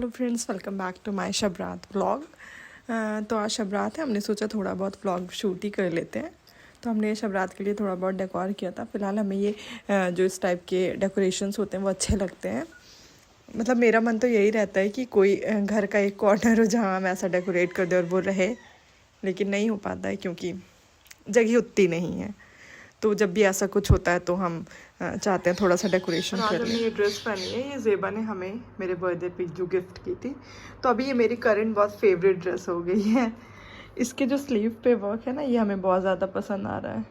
Hello friends, welcome back to my शब रात vlog. तो आज शब रात है, हमने सोचा थोड़ा बहुत व्लॉग शूट ही कर लेते हैं। तो हमने शब रात के लिए थोड़ा बहुत डेकोर किया था। फ़िलहाल हमें ये जो इस टाइप के डेकोरेशंस होते हैं वो अच्छे लगते हैं। मतलब मेरा मन तो यही रहता है कि कोई घर का एक कॉर्नर हो जहाँ हम ऐसा डेकोरेट कर दें और वो रहे, लेकिन नहीं हो पाता है क्योंकि जगह उतनी नहीं है। तो जब भी ऐसा कुछ होता है तो हम चाहते हैं थोड़ा सा डेकोरेशन कर लें। हमने ये ड्रेस पहनी है, ये ज़ेबा ने हमें मेरे बर्थडे पे जो गिफ्ट की थी। तो अभी ये मेरी करंट बहुत फेवरेट ड्रेस हो गई है। इसके जो स्लीव पे वर्क है ना, ये हमें बहुत ज़्यादा पसंद आ रहा है।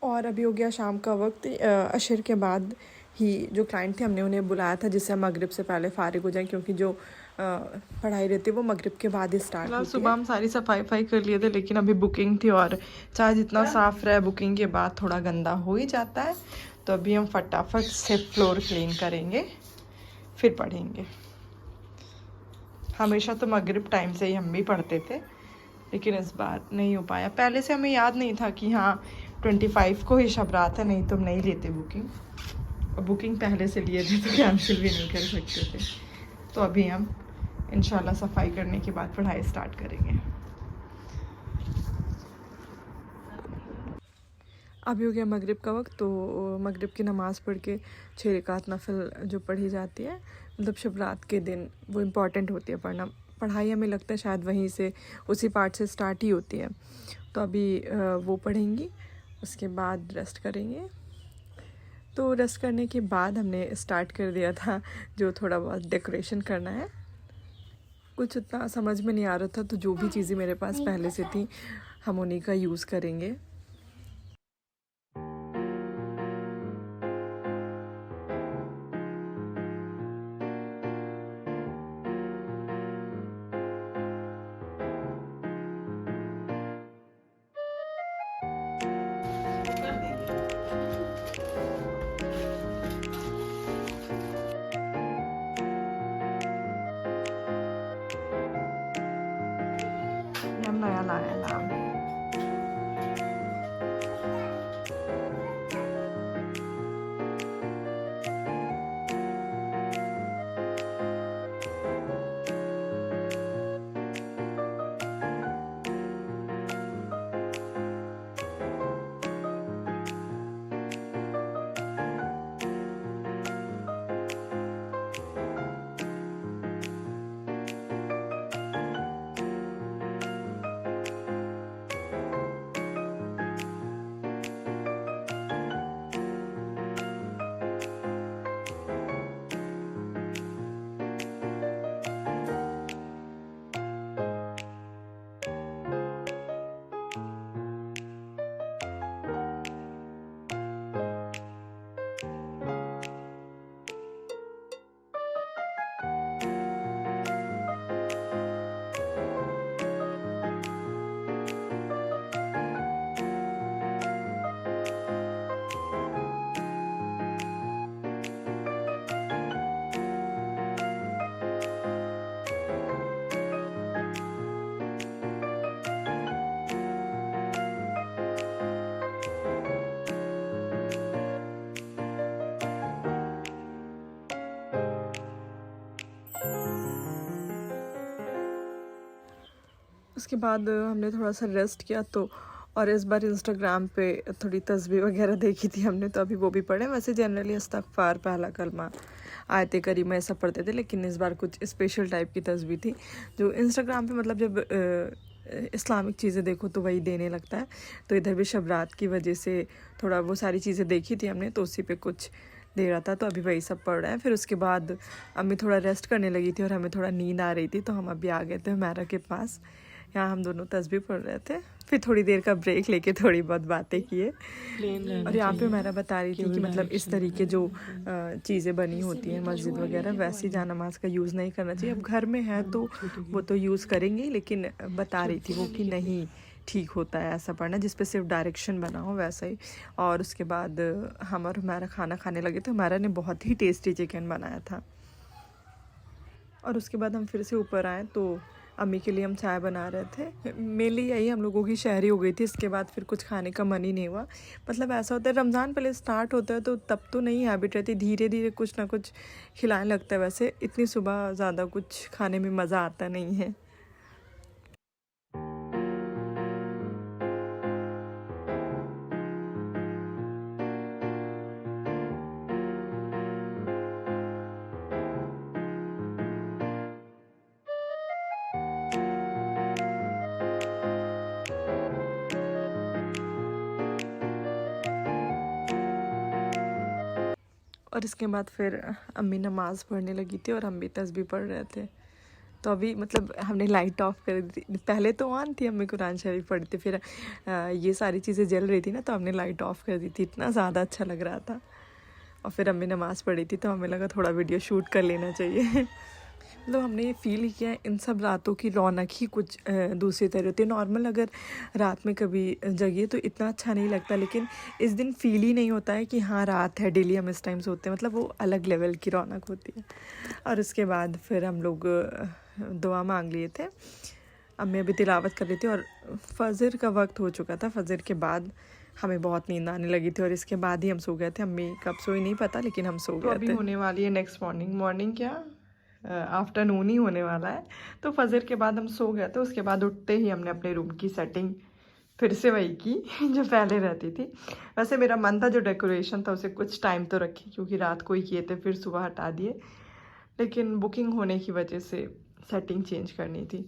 और अभी हो गया शाम का वक्त। अशर के बाद ही जो क्लाइंट थे हमने उन्हें बुलाया था, जिससे हम मगरिब से पहले फ़ारिग हो जाएं, क्योंकि जो पढ़ाई रहती है वो मगरिब के बाद ही स्टार्ट होती है। सुबह हम सारी सफाई कर लिए थे, लेकिन अभी बुकिंग थी और चाहे जितना साफ़ रहे बुकिंग के बाद थोड़ा गंदा हो ही जाता है। तो अभी हम फटाफट से फ्लोर क्लीन करेंगे, फिर पढ़ेंगे। हमेशा तो मगरिब टाइम से ही हम भी पढ़ते थे, लेकिन इस बार नहीं हो पाया। पहले से हमें याद नहीं था कि हाँ 25 को ही शब रात है, नहीं तो हम नहीं लेते बुकिंग। और बुकिंग पहले से लिए थे तो कैंसिल भी नहीं कर सकते थे। तो अभी हम इंशाल्लाह सफाई करने के बाद पढ़ाई स्टार्ट करेंगे। अभी हो गया मगरिब का वक्त। तो मगरिब की नमाज़ पढ़ के 6 रकात नफिल जो पढ़ी जाती है, मतलब शब रात के दिन वो इम्पॉर्टेंट होती है पढ़ना। पढ़ाई हमें लगता है शायद वहीं से, उसी पार्ट से स्टार्ट ही होती है। तो अभी वो पढ़ेंगी, उसके बाद रेस्ट करेंगे। तो रेस्ट करने के बाद हमने स्टार्ट कर दिया था जो थोड़ा बहुत डेकोरेशन करना है। कुछ उतना समझ में नहीं आ रहा था, तो जो भी चीज़ें मेरे पास पहले से थी हम उन्हीं का यूज़ करेंगे। हम नया लाया नाम। उसके बाद हमने थोड़ा सा रेस्ट किया। तो और इस बार इंस्टाग्राम पे थोड़ी तस्बीह वगैरह देखी थी हमने, तो अभी वो भी पढ़े। वैसे जनरली इस्तग़फ़ार, पहला कलमा, आयत करीमा, ऐसा पढ़ते थे, लेकिन इस बार कुछ स्पेशल टाइप की तस्बीह थी जो इंस्टाग्राम पे, मतलब जब इस्लामिक चीज़ें देखो तो वही देने लगता है। तो इधर भी शब रात की वजह से थोड़ा वो सारी चीज़ें देखी थी हमने, तो उसी पे कुछ दे रहा था। तो अभी वही सब पढ़ रहे हैं। फिर उसके बाद अम्मी थोड़ा रेस्ट करने लगी थी और हमें थोड़ा नींद आ रही थी, तो हम अभी आ गए थे हुमैरा के पास। यहाँ हम दोनों तस्बीह पढ़ रहे थे। फिर थोड़ी देर का ब्रेक लेके थोड़ी बहुत बातें किए। और यहाँ पे हुमैरा बता रही थी कि मतलब इस तरीके जो चीज़ें बनी होती हैं मस्जिद वगैरह, वैसी जा नमाज का यूज़ नहीं करना चाहिए। अब घर में है तो वो तो यूज़ करेंगे, लेकिन बता रही थी वो कि नहीं ठीक होता है ऐसा पढ़ना जिस पे सिर्फ डायरेक्शन बना हो, वैसा ही। और उसके बाद हम और हुमैरा खाना खाने लगे। तो हुमैरा ने बहुत ही टेस्टी चिकन बनाया था। और उसके बाद हम फिर से ऊपर आए तो अम्मी के लिए हम चाय बना रहे थे। मेनली यही हम लोगों की शहरी हो गई थी, इसके बाद फिर कुछ खाने का मन ही नहीं हुआ। मतलब ऐसा होता है रमज़ान पहले स्टार्ट होता है तो तब तो नहीं हैबिट रहती, धीरे धीरे कुछ ना कुछ खिलाने लगता है। वैसे इतनी सुबह ज़्यादा कुछ खाने में मज़ा आता नहीं है। और इसके बाद फिर अम्मी नमाज़ पढ़ने लगी थी और हम भी तस्बीह पढ़ रहे थे। तो अभी मतलब हमने लाइट ऑफ कर दी थी, पहले तो ऑन थी, अम्मी कुरान शरीफ पढ़ी थी, फिर ये सारी चीज़ें जल रही थी ना तो हमने लाइट ऑफ कर दी थी। इतना ज़्यादा अच्छा लग रहा था। और फिर अम्मी नमाज़ पढ़ी थी तो हमें लगा थोड़ा वीडियो शूट कर लेना चाहिए। मतलब हमने ये फ़ील किया इन सब रातों की रौनक ही कुछ दूसरी तरह होती है। नॉर्मल अगर रात में कभी जगिए तो इतना अच्छा नहीं लगता, लेकिन इस दिन फ़ील ही नहीं होता है कि हाँ रात है, डेली हम इस टाइम सोते हैं। मतलब वो अलग लेवल की रौनक होती है। और उसके बाद फिर हम लोग दुआ मांग लिए थे। अम्मी अभी तिलावत कर रही थी और फजर का वक्त हो चुका था। फजर के बाद हमें बहुत नींद आने लगी थी और इसके बाद ही हम सो गए थे। अम्मी कब सोई नहीं पता, लेकिन हम सो गए थे। अभी होने वाली है नेक्स्ट मॉर्निंग क्या आफ्टरनून ही होने वाला है। तो फजर के बाद हम सो गए थे। उसके बाद उठते ही हमने अपने रूम की सेटिंग फिर से वही की जो पहले रहती थी। वैसे मेरा मन था जो डेकोरेशन था उसे कुछ टाइम तो रखी, क्योंकि रात को ही किए थे, फिर सुबह हटा दिए। लेकिन बुकिंग होने की वजह से सेटिंग चेंज करनी थी।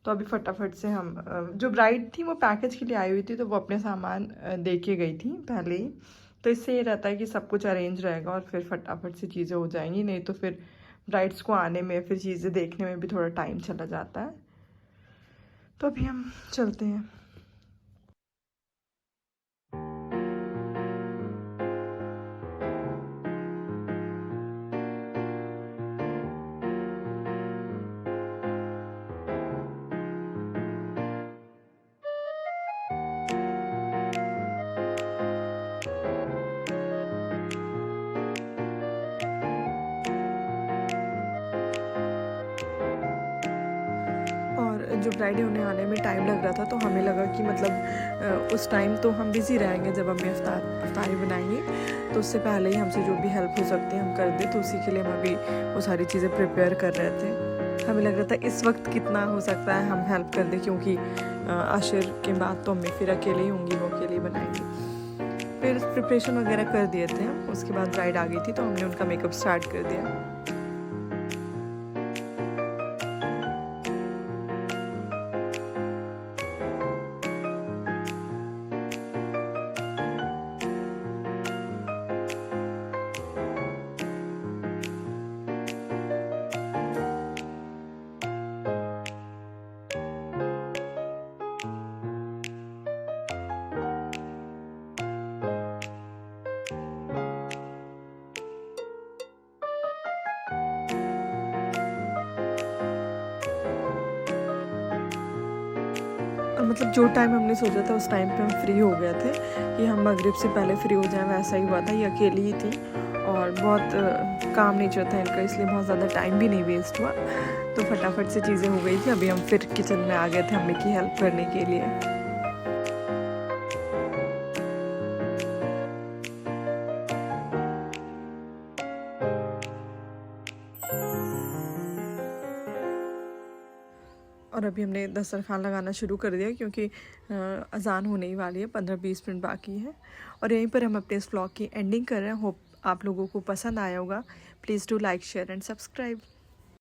तो अभी फटाफट से हम जो ब्राइड थी वो पैकेज के लिए आई हुई थी, तो वो अपने सामान दे के गई थी पहले ही। तो इससे ये रहता है कि सब कुछ अरेंज रहेगा और फिर फटाफट से चीज़ें हो जाएंगी। नहीं तो फिर ब्राइड्स को आने में, फिर चीज़ें देखने में भी थोड़ा टाइम चला जाता है। तो अभी हम चलते हैं। और जो ब्राइड होने आने में टाइम लग रहा था तो हमें लगा कि मतलब उस टाइम तो हम बिज़ी रहेंगे जब हमें अफ्तारी बनाएंगे, तो उससे पहले ही हमसे जो भी हेल्प हो सकती है हम कर दें। तो उसी के लिए हम अभी वो सारी चीज़ें प्रिपेयर कर रहे थे। हमें लग रहा था इस वक्त कितना हो सकता है हम हेल्प कर दें, क्योंकि आशिर के बाद तो मैं फिर अकेले ही होंगी, वो अकेले ही बनाएंगी। फिर प्रिपरेशन वगैरह कर दिए थे हम। उसके बाद ब्राइड आ गई थी तो हमने उनका मेकअप स्टार्ट कर दिया। और मतलब जो टाइम हमने सोचा था उस टाइम पे हम फ्री हो गए थे कि हम मगरिब से पहले फ्री हो जाएं, वैसा ही हुआ था। ये अकेली ही थी और बहुत काम नेचर था इनका, इसलिए बहुत ज़्यादा टाइम भी नहीं वेस्ट हुआ। तो फटाफट से चीज़ें हो गई थी। अभी हम फिर किचन में आ गए थे अम्मी की हेल्प करने के लिए। और अभी हमने दस्तरखान लगाना शुरू कर दिया, क्योंकि अज़ान होने ही वाली है, 15-20 मिनट बाकी है। और यहीं पर हम अपने इस व्लॉग की एंडिंग कर रहे हैं। होप आप लोगों को पसंद आया होगा। Please do like, share and subscribe.